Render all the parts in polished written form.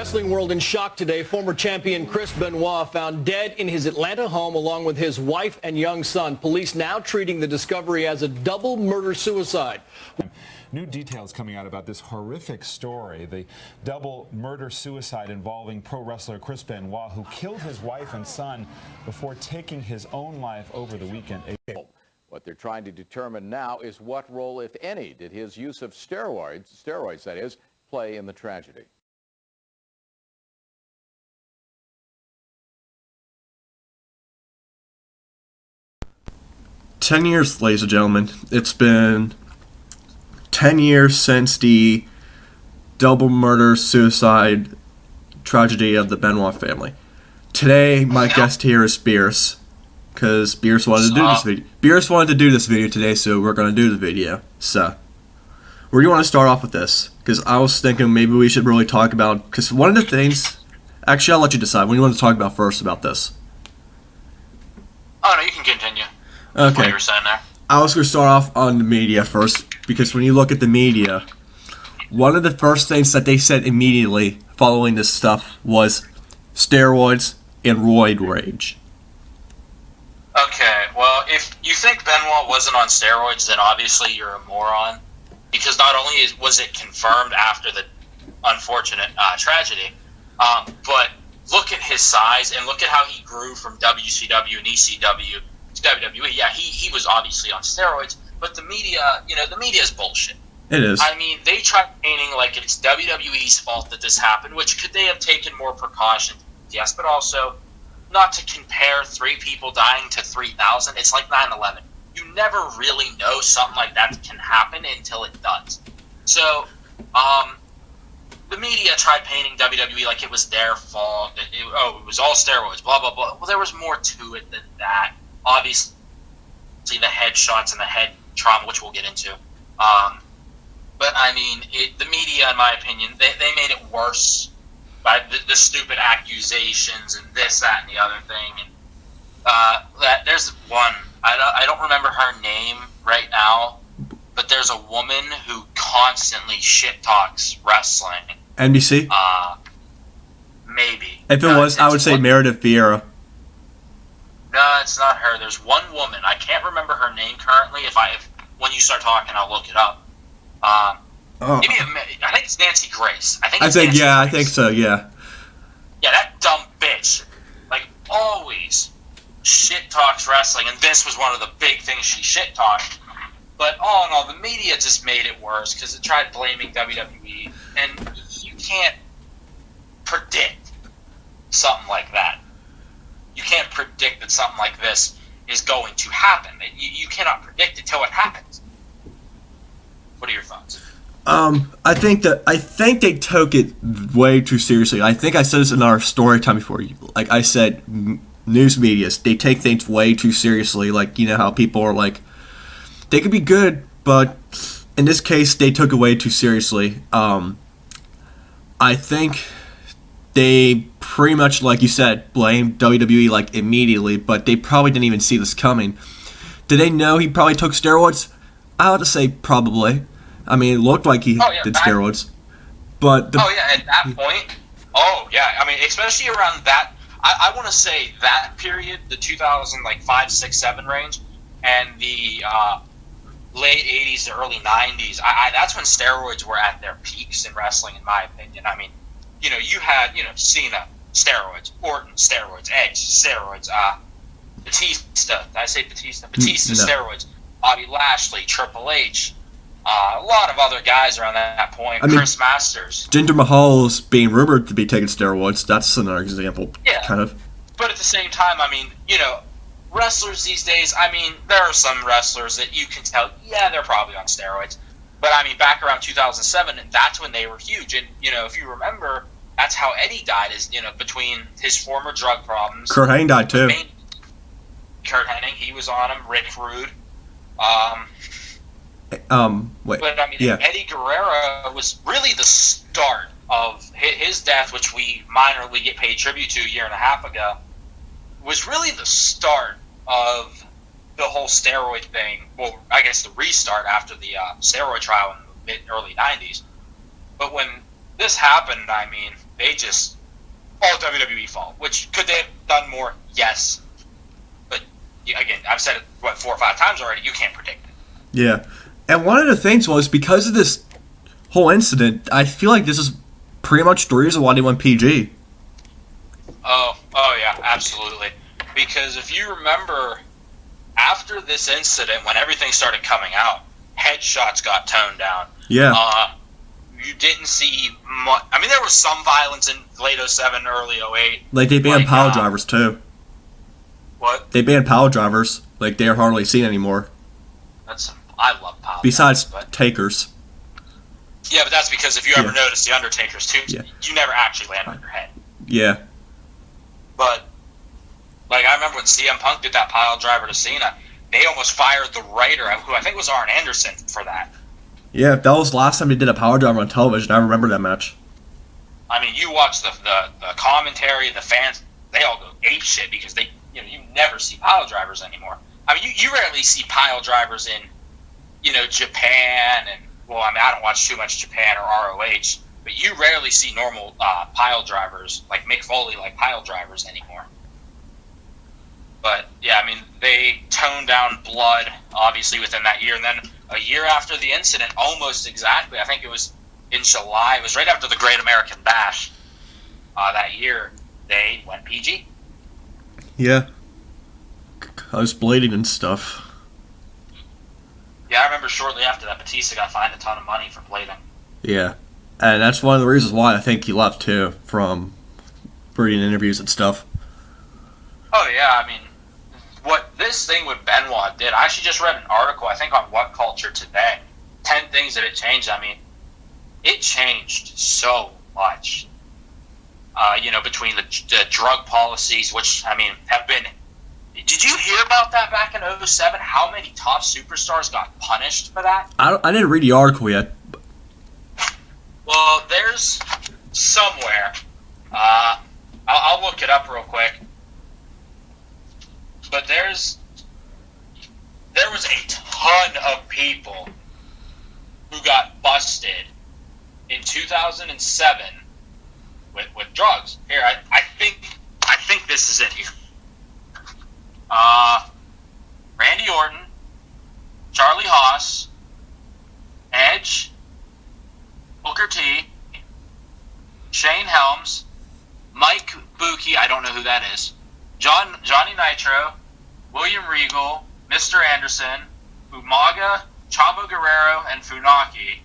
wrestling world in shock today. Former champion Chris Benoit found dead in his Atlanta home along with his wife and young son. Police now treating the discovery as a double murder-suicide. New details coming out about this horrific story, the double murder-suicide involving pro wrestler Chris Benoit, who killed his wife and son before taking his own life over the weekend. What they're trying to determine now is what role, if any, did his use of steroids that is, play in the tragedy. "10 years, ladies and gentlemen. It's been 10 years since the double murder-suicide tragedy of the Benoit family. Today, my guest here is Beerus, because Beerus wanted to do this video. Beerus wanted to do this video today, so we're going to do the video. So, where do you want to start off with this? Because I was thinking maybe we should really talk about, because one of the things, actually I'll let you decide, what do you want to talk about first about this? Oh, no, you can continue. Okay. What you were saying there. I was going to start off on the media first, because when you look at the media, one of the first things that they said immediately following this stuff was steroids and roid rage. Okay, well, if you think Benoit wasn't on steroids, then obviously you're a moron. Because not only was it confirmed after the unfortunate tragedy, but look at his size and look at how he grew from WCW and ECW to WWE. Yeah, he was obviously on steroids, but the media, the media is bullshit. It is. I mean, they try painting like it's WWE's fault that this happened, which could they have taken more precautions? Yes, but also not to compare 3 people dying to 3,000. It's like 9/11. You never really know something like that can happen until it does. So, the media tried painting WWE like it was their fault. It was all steroids, blah, blah, blah. Well, there was more to it than that. Obviously, the headshots and the head trauma, which we'll get into. But, I mean, the media, in my opinion, they made it worse by the stupid accusations and this, that, and the other thing. And there's one, I don't remember her name right now, but there's a woman who constantly shit talks wrestling. NBC? Maybe. If it was, I would say Meredith Vieira. No, it's not her. There's one woman. I can't remember her name currently. If when you start talking, I'll look it up. Maybe I think it's Nancy Grace. I think so. Yeah. Yeah, that dumb bitch, like always, shit talks wrestling, and this was one of the big things she shit talked. But all in all, the media just made it worse because it tried blaming WWE, and you can't predict something like that. You can't predict that something like this is going to happen. You cannot predict it till it happens. What are your thoughts? I think they took it way too seriously. I think I said this in our story time before. Like I said, news medias, they take things way too seriously. Like, you know how people are like, they could be good, but in this case, they took it way too seriously. I think they pretty much, like you said, blamed WWE like immediately, but they probably didn't even see this coming. Did they know he probably took steroids? I would say probably. I mean, it looked like he did steroids. But at that point, I mean, especially around that, I want to say that period, the 2005, 6, 7 range, and the late 80s to early 90s, that's when steroids were at their peaks in wrestling, in my opinion. I mean, you had, Cena, steroids, Orton, steroids, Edge, steroids, Batista, did I say Batista? Batista, No. steroids, Bobby Lashley, Triple H, a lot of other guys around that point. Chris Masters. Jinder Mahal's being rumored to be taking steroids. That's another example, kind of. But at the same time, I mean, wrestlers these days, I mean, there are some wrestlers that you can tell, they're probably on steroids. But, I mean, back around 2007, that's when they were huge. And, if you remember, that's how Eddie died, is, between his former drug problems. Kurt Hennig died, too. Kurt Hennig, he was on him. Rick Rude. But I mean, Eddie Guerrero was really the start of his death, which we minorly get paid tribute to a year and a half ago, was really the start of the whole steroid thing. Well, I guess the restart after the steroid trial in the early 90s. But when this happened, I mean, they just all WWE fault. Which could they have done more? Yes, but again, I've said it 4 or 5 times already. You can't predict it. Yeah, and one of the things was because of this whole incident, I feel like this is pretty much the reason why they went PG. Oh yeah, absolutely. Because if you remember, after this incident, when everything started coming out, headshots got toned down. Yeah. You didn't see much. I mean, there was some violence in late 07, early 08. Like, they banned pile drivers, too. What? They banned pile drivers. Like, they're hardly seen anymore. I love pile Besides drivers. takers. Yeah, but that's because if you ever notice the Undertaker's tombstone, you never actually land on your head. Yeah. But, like, I remember when CM Punk did that pile driver to Cena, they almost fired the writer, who I think was Arn Anderson, for that. Yeah, that was the last time they did a power driver on television. I remember that match. I mean, you watch the commentary, the fans, they all go apeshit because you never see pile drivers anymore. I mean, you rarely see pile drivers in, Japan and, well, I mean, I don't watch too much Japan or ROH, but you rarely see normal pile drivers, like Mick Foley, like pile drivers anymore. But, yeah, I mean, they toned down blood, obviously, within that year. And then a year after the incident, almost exactly, I think it was in July, it was right after the Great American Bash that year, they went PG. Yeah. I was bleeding and stuff. Yeah, I remember shortly after that, Batista got fined a ton of money for bleeding. Yeah. And that's one of the reasons why I think he left, too, from reading interviews and stuff. Oh, yeah, I mean, what this thing with Benoit did, I actually just read an article, I think on What Culture Today, 10 things that it changed. I mean, it changed so much, between the drug policies, which, I mean, have been... Did you hear about that back in 07? How many top superstars got punished for that? I didn't read the article yet. Well, there's somewhere. I'll look it up real quick. But there was a ton of people who got busted in 2007 with drugs. Here, I think this is it here. Randy Orton, Charlie Haas, Edge, Booker T, Shane Helms, Mike Buki, I don't know who that is, Johnny Nitro, William Regal, Mr. Anderson, Umaga, Chavo Guerrero, and Funaki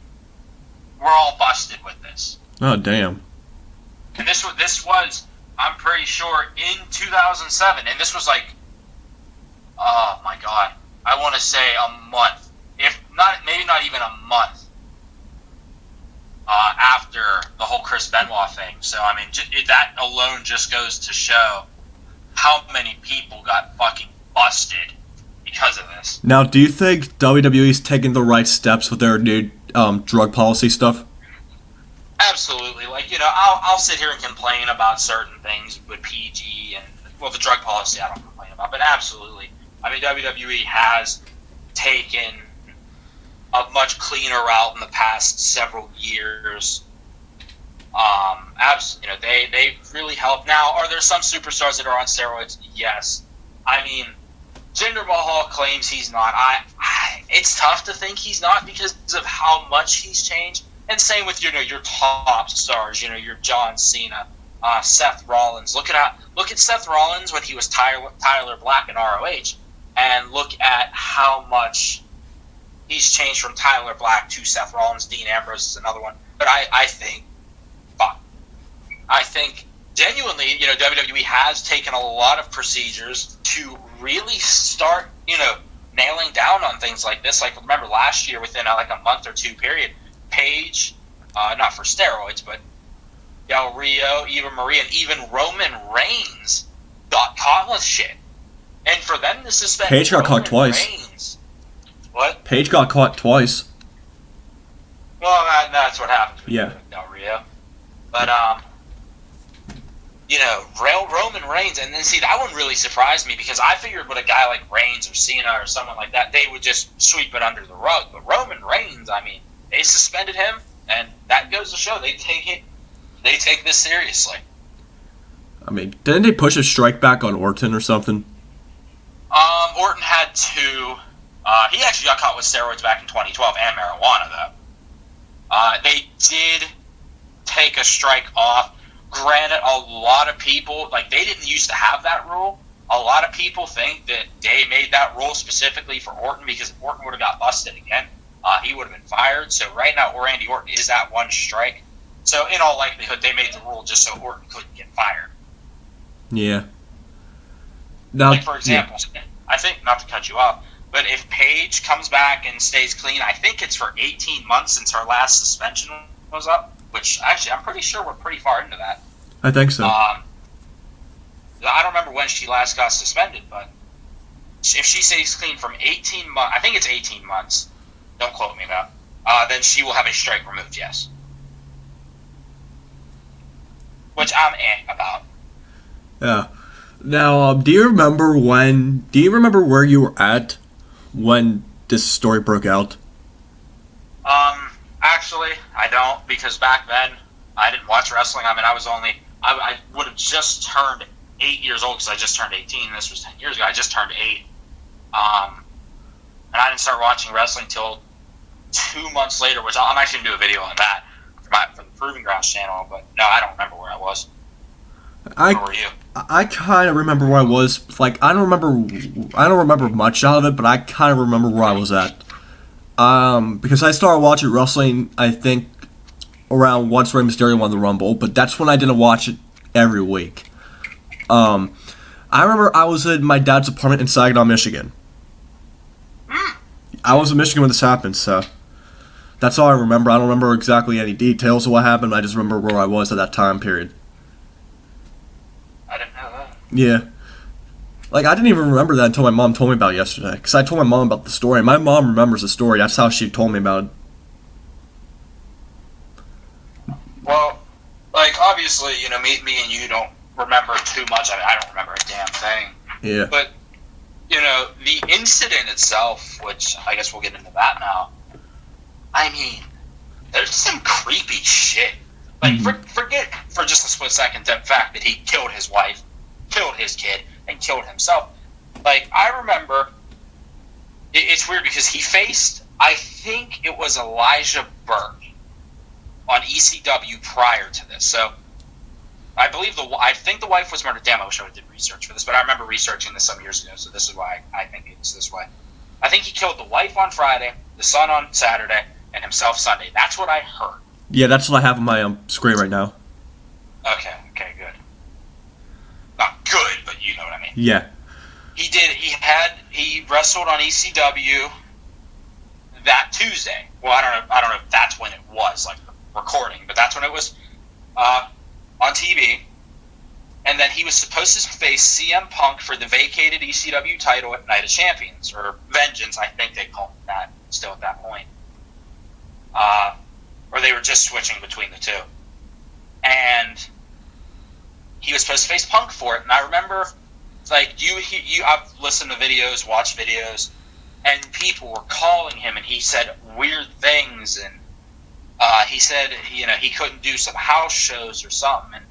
were all busted with this. Oh, damn. And this was, I'm pretty sure, in 2007, and this was like, oh my God, I want to say a month, if not, maybe not even a month after the whole Chris Benoit thing. So, I mean, that alone just goes to show how many people got fucking busted because of this. Now, do you think WWE's taking the right steps with their new drug policy stuff? Absolutely. Like, I'll sit here and complain about certain things with PG and, well, the drug policy I don't complain about, but absolutely. I mean, WWE has taken a much cleaner route in the past several years. They really help. Now, are there some superstars that are on steroids? Yes. I mean, Jinder Mahal claims he's not. It's tough to think he's not because of how much he's changed. And same with your top stars. Your John Cena, Seth Rollins. Look at Seth Rollins when he was Tyler Black in ROH, and look at how much he's changed from Tyler Black to Seth Rollins. Dean Ambrose is another one. But I think genuinely, WWE has taken a lot of procedures to really start, nailing down on things like this. Like, remember last year, within like a month or two period, Paige, not for steroids, but Del Rio, Eva Marie, and even Roman Reigns got caught with shit. And for them to suspend Paige got Roman caught twice. Reigns, what? Paige got caught twice. Well, that's what happens with Del Rio. But, Roman Reigns, and then see, that one really surprised me because I figured with a guy like Reigns or Cena or someone like that, they would just sweep it under the rug. But Roman Reigns, I mean, they suspended him, and that goes to show they take they take this seriously. I mean, didn't they push a strike back on Orton or something? Orton had two. He actually got caught with steroids back in 2012 and marijuana, though. They did take a strike off. Granted, a lot of people, like, they didn't used to have that rule. A lot of people think that they made that rule specifically for Orton because if Orton would have got busted again, he would have been fired. So right now, Randy Orton is at one strike. So in all likelihood, they made the rule just so Orton couldn't get fired. Yeah. Now, like, for example, I think, not to cut you off, but if Paige comes back and stays clean, I think it's for 18 months since her last suspension was up, which actually I'm pretty sure we're pretty far into that. I think so. I don't remember when she last got suspended, but if she stays clean from 18 months, I think it's 18 months, don't quote me about, then she will have a strike removed, yes. Which I'm about. Yeah. Now, do you remember where you were at when this story broke out? Actually, I don't, because back then, I didn't watch wrestling. I mean, I would have just turned 8 years old because I just turned 18. This was 10 years ago. I just turned 8. And I didn't start watching wrestling until 2 months later, which I'm actually going to do a video on that for the Proving Grounds channel, but no, I don't remember where I was. Where were you? I kind of remember where I was. Like, I don't remember much out of it, but I kind of remember where I was at. Because I started watching wrestling, I think, around once Rey Mysterio won the Rumble, but that's when I didn't watch it every week. I remember I was in my dad's apartment in Saginaw, Michigan. I was in Michigan when this happened, so that's all I remember. I don't remember exactly any details of what happened, I just remember where I was at that time period. I didn't know that. Yeah. Like, I didn't even remember that until my mom told me about it yesterday. Because I told my mom about the story. My mom remembers the story. That's how she told me about it. Well, like, obviously, me and you don't remember too much. I mean, I don't remember a damn thing. Yeah. But, the incident itself, which I guess we'll get into that now, I mean, there's some creepy shit. Like, forget for just a split second the fact that he killed his wife, killed his kid, and killed himself. Like, I remember, it's weird because he faced, I think it was Elijah Burke on ECW prior to this. So, I think the wife was murdered. Damn, I wish I did research for this, but I remember researching this some years ago, so this is why I think it's this way. I think he killed the wife on Friday, the son on Saturday, and himself Sunday. That's what I heard. Yeah, that's what I have on my screen right now. Okay, good. Not good, but you know what I mean. Yeah. He wrestled on ECW that Tuesday. Well, I don't know if that's when it was, like, recording, but that's when it was on TV. And then he was supposed to face CM Punk for the vacated ECW title at Night of Champions, or Vengeance, I think they called it that still at that point. Or they were just switching between the two. And he was supposed to face Punk for it. And I remember, like, I've listened to videos, watched videos, and people were calling him, and he said weird things, and he said, he couldn't do some house shows or something. And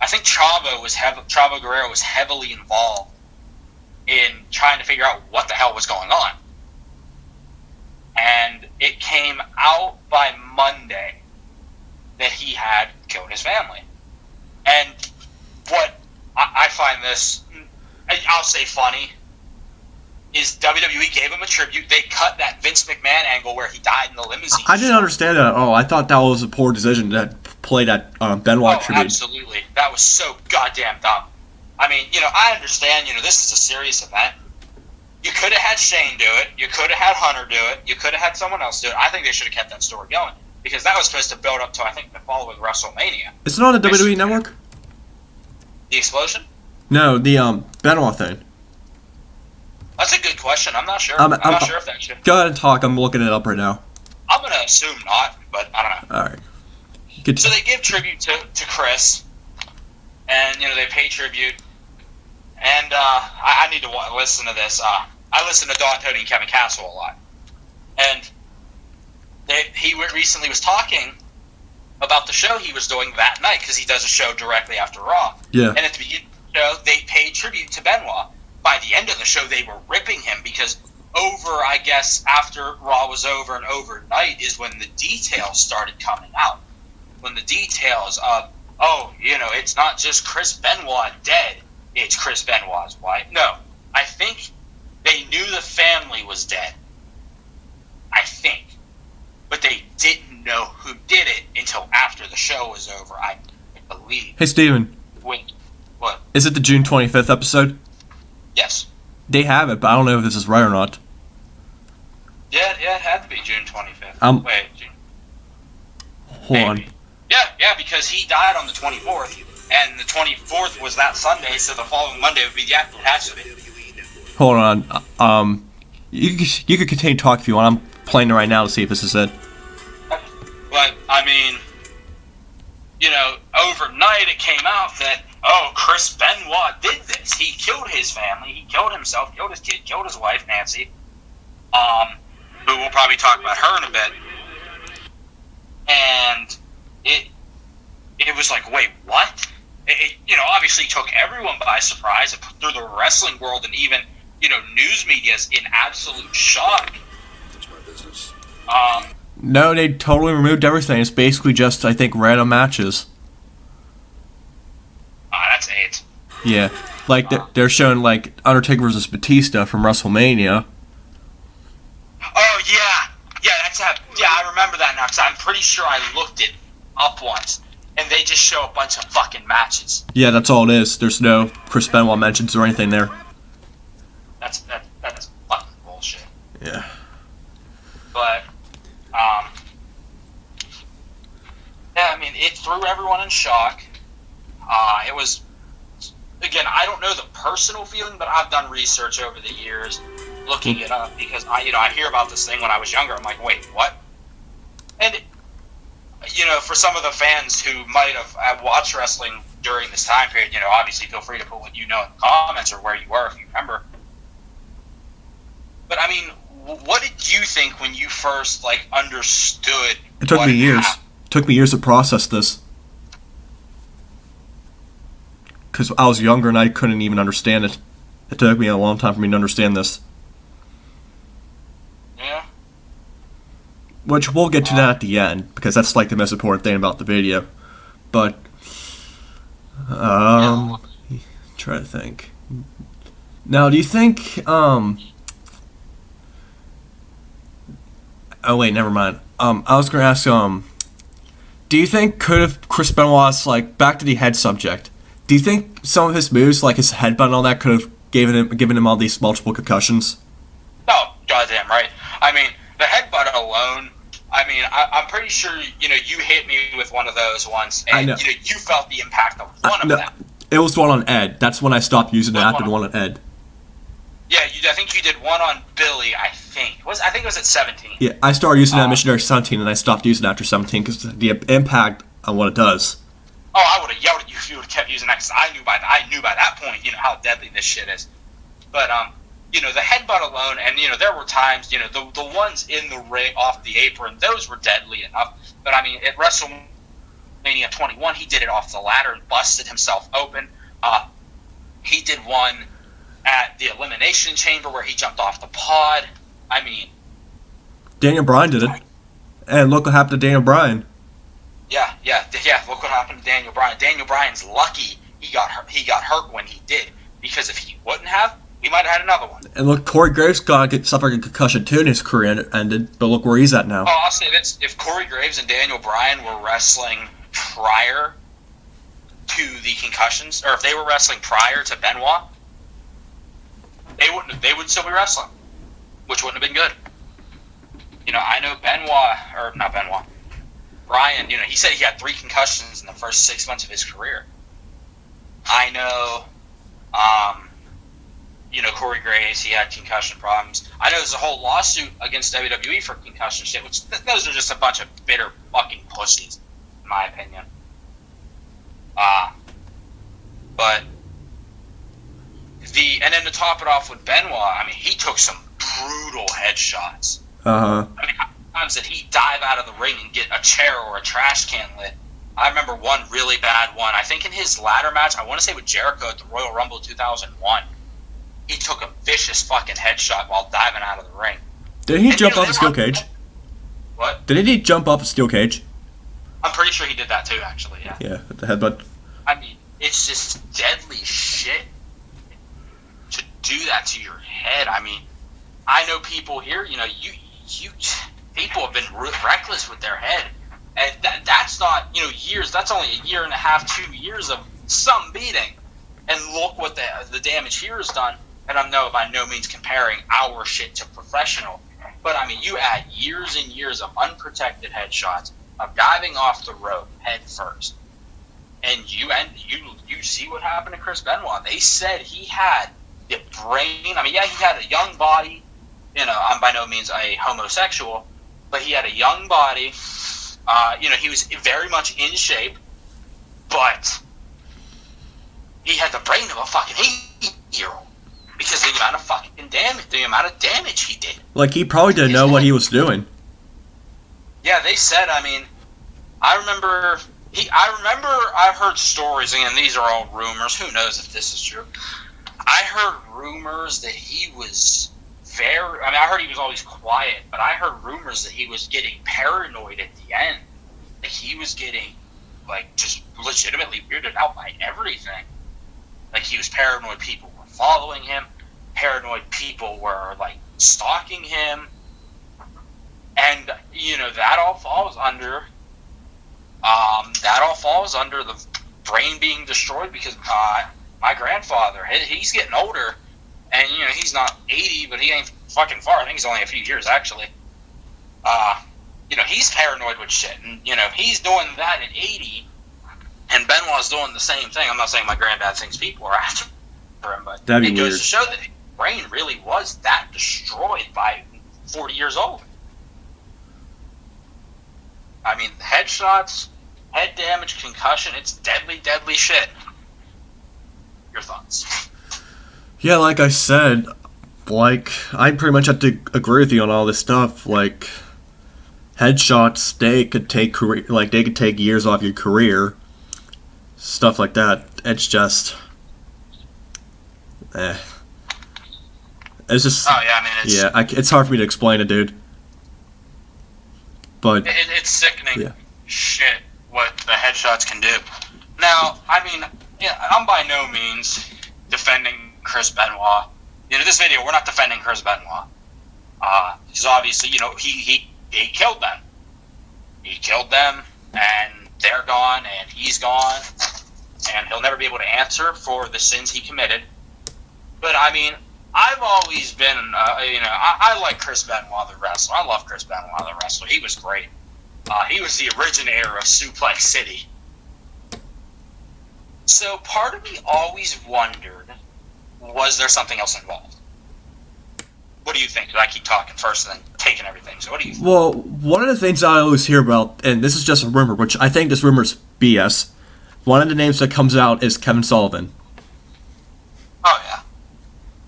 I think Chavo Guerrero was heavily involved in trying to figure out what the hell was going on. And it came out by Monday that he had killed his family. And what I find this, I'll say funny, is WWE gave him a tribute. They cut that Vince McMahon angle where he died in the limousine. I didn't understand that at all. I thought that was a poor decision to play that Benoit tribute. Absolutely. That was so goddamn dumb. I mean, I understand, this is a serious event. You could have had Shane do it. You could have had Hunter do it. You could have had someone else do it. I think they should have kept that story going because that was supposed to build up to, I think, the following WrestleMania. Is it on the WWE Network? The explosion? No, the Benoit thing. That's a good question. I'm not sure. I'm not sure if that should. Go ahead and talk. I'm looking it up right now. I'm going to assume not, but I don't know. All right. So they give tribute to Chris, and, they pay tribute. And I need to listen to this. I listen to Don Tony and Kevin Castle a lot. And he recently was talking about the show he was doing that night, because he does a show directly after Raw. Yeah. And at the beginning of the show, they paid tribute to Benoit. By the end of the show, they were ripping him because I guess, after Raw was over and overnight is when the details started coming out. When the details of, it's not just Chris Benoit dead, it's Chris Benoit's wife. No, I think they knew the family was dead. I think. But they didn't know who did it until after the show was over, I believe. Hey, Steven. Wait, what? Is it the June 25th episode? Yes. They have it, but I don't know if this is right or not. Yeah, it had to be June 25th. June. Hold on. Yeah, because he died on the 24th, and the 24th was that Sunday, so the following Monday would be it has to be. Hold on. You could continue talking if you want. I'm playing it right now to see if this is it. But, I mean, overnight it came out that, Chris Benoit did this. He killed his family. He killed himself, killed his kid, killed his wife, Nancy. Who we'll probably talk about her in a bit. And it was like, wait, what? It obviously took everyone by surprise. It put through the wrestling world, and even, news media's in absolute shock. That's my business. No, they totally removed everything. It's basically just, I think, random matches. That's it. Yeah. Like, they're showing, like, Undertaker versus Batista from WrestleMania. Oh, yeah. Yeah, I remember that now, because I'm pretty sure I looked it up once, and they just show a bunch of fucking matches. Yeah, that's all it is. There's no Chris Benoit mentions or anything there. That's fucking bullshit. Yeah. But, it threw everyone in shock. It was, again, I don't know the personal feeling, but I've done research over the years, looking it up, because I hear about this thing when I was younger. I'm like, wait, what? And for some of the fans who might have watched wrestling during this time period, obviously feel free to put what you know in the comments or where you were if you remember. But what did you think when you first understood? It took me years. It took me years to process this. Because I was younger and I couldn't even understand it. It took me a long time for me to understand this. Yeah. Which we'll get to that at the end, because that's the most important thing about the video. But, try to think. Now, do you think, oh wait, never mind. I was gonna ask, do you think Chris Benoit's, back to the head subject, do you think some of his moves, like his headbutt and all that, could have given him all these multiple concussions? Oh, goddamn right. The headbutt alone, I'm pretty sure, you hit me with one of those once, and, you felt the impact of one of them. It was the one on Ed. That's when I stopped using it after the one on Ed. Yeah, I think you did one on Billy, I think. I think it was at 17. Yeah, I started using that Missionary 17, and I stopped using it after 17, because the impact on what it does. Oh, I would have yelled at you if you would have kept using that, because I knew by that point, how deadly this shit is. But, the headbutt alone, and, there were times, the ones in the ring off the apron, those were deadly enough. But, at WrestleMania 21, he did it off the ladder and busted himself open. He did one at the Elimination Chamber where he jumped off the pod. Daniel Bryan did it. And look what happened to Daniel Bryan. Yeah, look what happened to Daniel Bryan. Daniel Bryan's lucky he got hurt when he did, because if he wouldn't have, he might have had another one. And look, Corey Graves suffered a concussion too, and his career ended, but look where he's at now. Oh, I'll say this, if Corey Graves and Daniel Bryan were wrestling prior to the concussions, or if they were wrestling prior to Benoit, they would still be wrestling, which wouldn't have been good. I know Bryan, he said he had 3 concussions in the first 6 months of his career. I know, Corey Graves, he had concussion problems. I know there's a whole lawsuit against WWE for concussion shit, which those are just a bunch of bitter fucking pussies, in my opinion. But and then to top it off with Benoit, he took some brutal headshots. Uh-huh. times that he'd dive out of the ring and get a chair or a trash can lit. I remember one really bad one. I think in his ladder match, I want to say with Jericho at the Royal Rumble 2001, he took a vicious fucking headshot while diving out of the ring. Did he jump off a steel cage? What? Did he jump off a steel cage? I'm pretty sure he did that too, actually, yeah. Yeah, with the headbutt. I mean, it's just deadly shit to do that to your head. I mean, I know people here, you know, people have been reckless with their head. And that's not, you know, years. That's only a year and a half, 2 years of some beating. And look what the damage here has done. And I'm by no means comparing our shit to professional. But, I mean, you add years and years of unprotected headshots, of diving off the rope head first. And you see what happened to Chris Benoit. They said he had the brain. I mean, yeah, he had a young body. You know, I'm by no means a homosexual. But he had a young body. You know, he was very much in shape, but he had the brain of a fucking 8-year-old because of the amount of fucking damage he did. Like, he probably didn't know what he was doing. Yeah, they said. I mean, I remember I heard stories, and these are all rumors. Who knows if this is true? I heard rumors that he was I heard he was always quiet, but I heard rumors that he was getting paranoid at the end. That he was getting, like, just legitimately weirded out by everything. Like, he was paranoid people were following him. Paranoid people were, like, stalking him. And, you know, that all falls under the brain being destroyed because my grandfather, he's getting older. And, you know, he's not 80, but he ain't fucking far. I think he's only a few years, actually. You know, he's paranoid with shit. And, you know, he's doing that at 80, and Benoit's doing the same thing. I'm not saying my granddad thinks people are after him, but it goes to show that his brain really was that destroyed by 40 years old. I mean, headshots, head damage, concussion, it's deadly, deadly shit. Your thoughts? Yeah, like I said, like, I pretty much have to agree with you on all this stuff. Like, headshots, they could take years off your career. Stuff like that. It's just, It's just. Oh yeah, I mean, it's hard for me to explain it, dude. But it's sickening shit what the headshots can do. Now, I mean, yeah, I'm by no means defending Chris Benoit. You know, this video, we're not defending Chris Benoit. Because obviously, you know, he killed them. He killed them, and they're gone, and he's gone, and he'll never be able to answer for the sins he committed. But, I mean, I've always been, you know, I like Chris Benoit, the wrestler. I love Chris Benoit, the wrestler. He was great. He was the originator of Suplex City. So part of me always wondered, was there something else involved? What do you think? Did I keep talking first and then taking everything? So what do you think? Well, one of the things I always hear about, and this is just a rumor, which I think this rumor is BS, one of the names that comes out is Kevin Sullivan. Oh, yeah.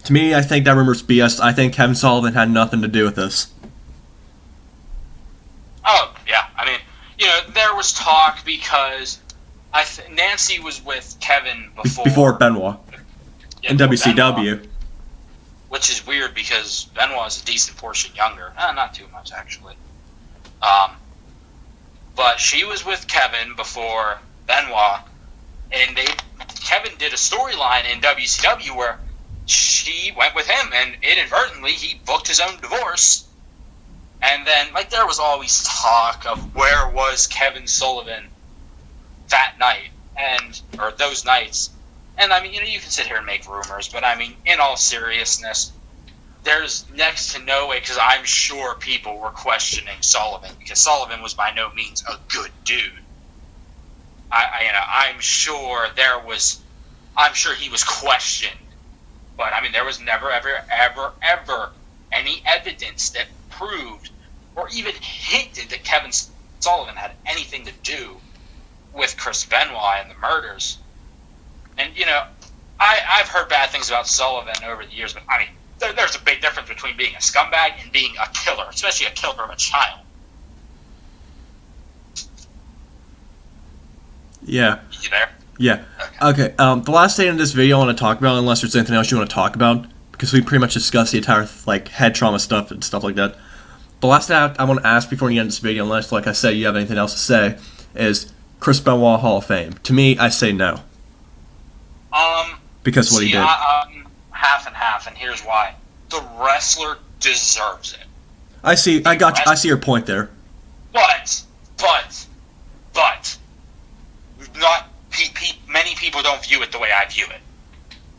To me, I think that rumor's BS. I think Kevin Sullivan had nothing to do with this. Oh, yeah. I mean, you know, there was talk because Nancy was with Kevin before Benoit. Yeah, in WCW. Benoit, which is weird because Benoit is a decent portion younger. Not too much, actually. But she was with Kevin before Benoit, and Kevin did a storyline in WCW where she went with him, and inadvertently he booked his own divorce. And then, like, there was always talk of where was Kevin Sullivan that night, or those nights. And, I mean, you know, you can sit here and make rumors, but, I mean, in all seriousness, there's next to no way, because I'm sure people were questioning Sullivan, because Sullivan was by no means a good dude. I'm sure he was questioned, but, I mean, there was never, ever any evidence that proved or even hinted that Kevin Sullivan had anything to do with Chris Benoit and the murders. And, you know, I've heard bad things about Sullivan over the years, but, I mean, there's a big difference between being a scumbag and being a killer, especially a killer of a child. Yeah. You there? Yeah. Okay. The last thing in this video I want to talk about, unless there's anything else you want to talk about, because we pretty much discussed the entire head trauma stuff and stuff like that. The last thing I want to ask before you end this video, unless, like I said, you have anything else to say, is Chris Benoit Hall of Fame. To me, I say no. Because what he did. Half and half, and here's why. The wrestler deserves it. I see your point there. But, not many people don't view it the way I view it.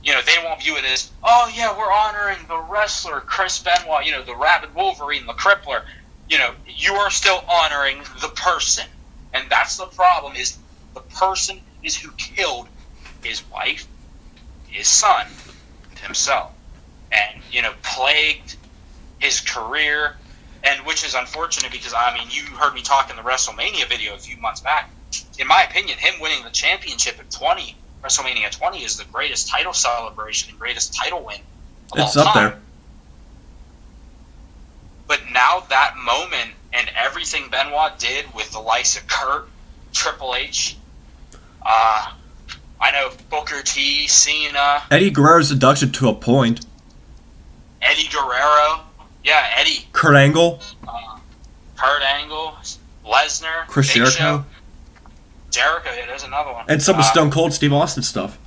You know, they won't view it as, oh yeah, we're honoring the wrestler Chris Benoit, you know, the Rabid Wolverine, the Crippler. You know, you are still honoring the person, and that's the problem. Is the person is who killed his wife, his son, and himself, and you know, plagued his career. And which is unfortunate because, I mean, you heard me talk in the WrestleMania video a few months back. In my opinion, him winning the championship at WrestleMania 20 is the greatest title celebration and greatest title win of all time. It's up there. But now that moment and everything Benoit did with the likes of Kurt, Triple H, I know Booker T, Cena. Eddie Guerrero's induction to a point. Eddie Guerrero. Yeah, Eddie. Kurt Angle. Lesnar. Chris Jericho. Jericho, yeah, there's another one. And some of Stone Cold Steve Austin stuff.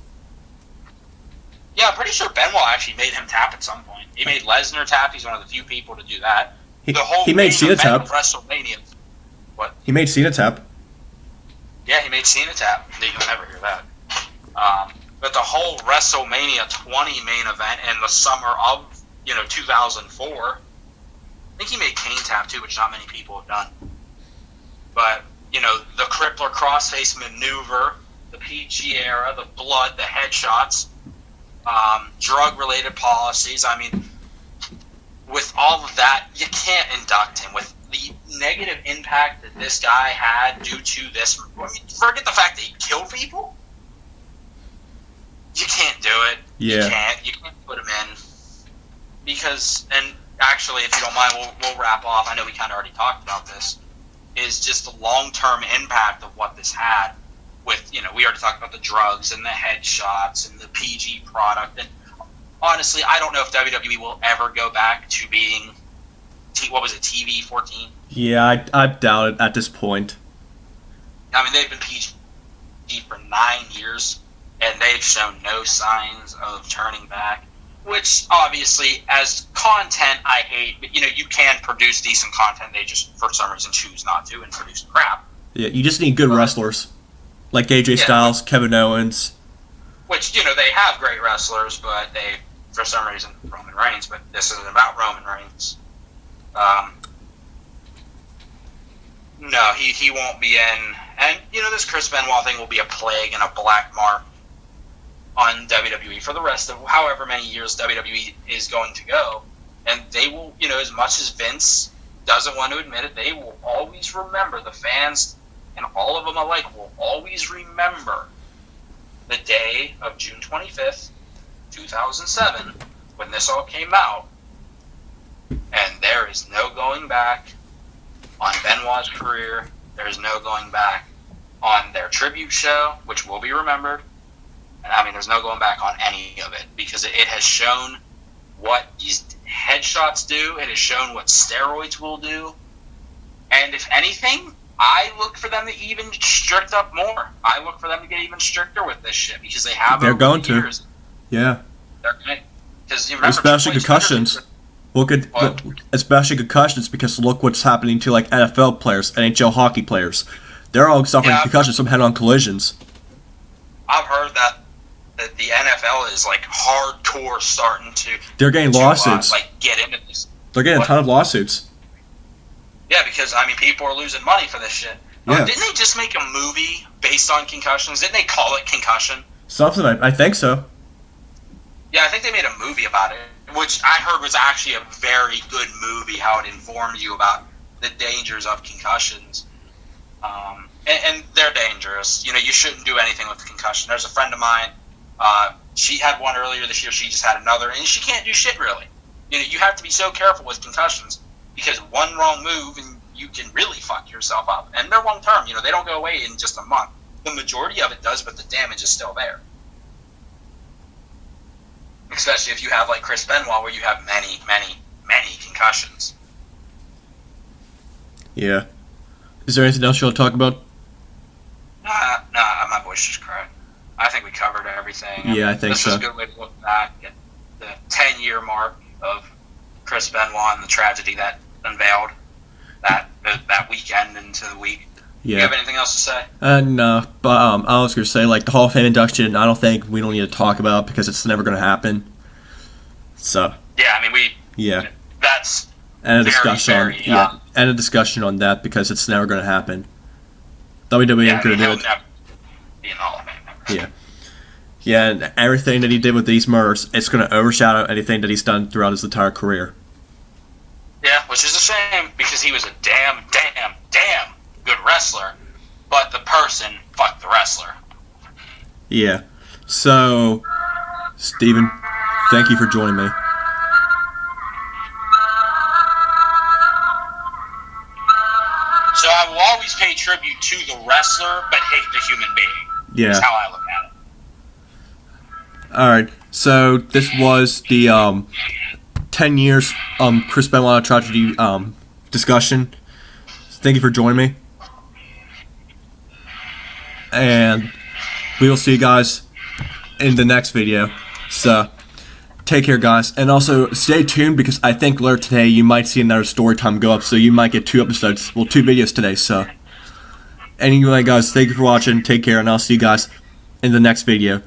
Yeah, I'm pretty sure Benoit actually made him tap at some point. He made Lesnar tap. He's one of the few people to do that. He made Cena tap. WrestleMania. What? He made Cena tap. Yeah, he made Cena tap. You'll never hear that. But the whole WrestleMania 20 main event in the summer of 2004. I think he made Kane tap too, which not many people have done. But, you know, the Crippler crossface maneuver, the PG era, the blood, the headshots, drug-related policies. I mean, with all of that, you can't induct him. With the negative impact that this guy had due to this, I mean, forget the fact that he killed people. You can't do it. Yeah. You can't put him in. Because, and actually, if you don't mind, we'll wrap off. I know we kind of already talked about this. Is just the long-term impact of what this had with, you know, we already talked about the drugs and the headshots and the PG product. And honestly, I don't know if WWE will ever go back to being, TV 14? Yeah, I doubt it at this point. I mean, they've been PG for 9 years, and they've shown no signs of turning back. Which, obviously, as content, I hate. But, you know, you can produce decent content. They just, for some reason, choose not to and produce crap. Yeah, you just need good wrestlers. Like AJ Styles, Kevin Owens. Which, you know, they have great wrestlers, but they, for some reason, Roman Reigns. But this isn't about Roman Reigns. No, he won't be in. And, you know, this Chris Benoit thing will be a plague and a black mark on WWE for the rest of however many years WWE is going to go. And they will, you know, as much as Vince doesn't want to admit it, they will always remember, the fans and all of them alike will always remember the day of June 25th, 2007, when this all came out. And there is no going back on Benoit's career. There is no going back on their tribute show, which will be remembered. And I mean, there's no going back on any of it because it has shown what these headshots do. It has shown what steroids will do. And if anything, I look for them to even strict up more. I look for them to get even stricter with this shit because they have. They're going to. Years. Yeah. They're going to. Because remember, especially concussions. Look at especially concussions because look what's happening to like NFL players, NHL hockey players. They're all suffering concussions from head-on collisions. I've heard that the NFL is like hardcore starting to. They're getting lawsuits. Get into this. They're getting a ton of lawsuits. Yeah, because I mean, people are losing money for this shit. Yeah. Didn't they just make a movie based on concussions? Didn't they call it Concussion? Something, I think so. Yeah, I think they made a movie about it, which I heard was actually a very good movie. How it informed you about the dangers of concussions. And they're dangerous. You know, you shouldn't do anything with a concussion. There's a friend of mine. She had one earlier this year. She just had another, and she can't do shit really. You know, you have to be so careful with concussions because one wrong move and you can really fuck yourself up. And they're long term. You know, they don't go away in just a month. the majority of it does, but the damage is still there. Especially if you have like Chris Benoit, where you have many concussions. Yeah. Is there anything else you want to talk about? Nah, my voice just cracked. I think we covered everything. Yeah, I think this so. This is a good way to look back at the 10-year mark of Chris Benoit and the tragedy that unveiled that weekend into the week. Yeah. You have anything else to say? No, but I was going to say, like, the Hall of Fame induction, I don't think we don't need to talk about because it's never going to happen. So. Yeah, I mean, Yeah. That's And a discussion and a discussion on that because it's never going to happen. WWE ain't going to do it. Yeah. Yeah, and everything that he did with these murders, it's going to overshadow anything that he's done throughout his entire career. Yeah, which is a shame because he was a damn good wrestler, but the person fucked the wrestler. Yeah. So, Steven, thank you for joining me. So I will always pay tribute to the wrestler, but hate the human being. Yeah. That's how I look at it. Alright, so this was the 10 years Chris Benoit tragedy discussion. Thank you for joining me. And we will see you guys in the next video. So, take care, guys. And also, stay tuned because I think later today you might see another story time go up. So you might get 2 episodes, well, 2 videos today. So, anyway, guys, thank you for watching. Take care, and I'll see you guys in the next video.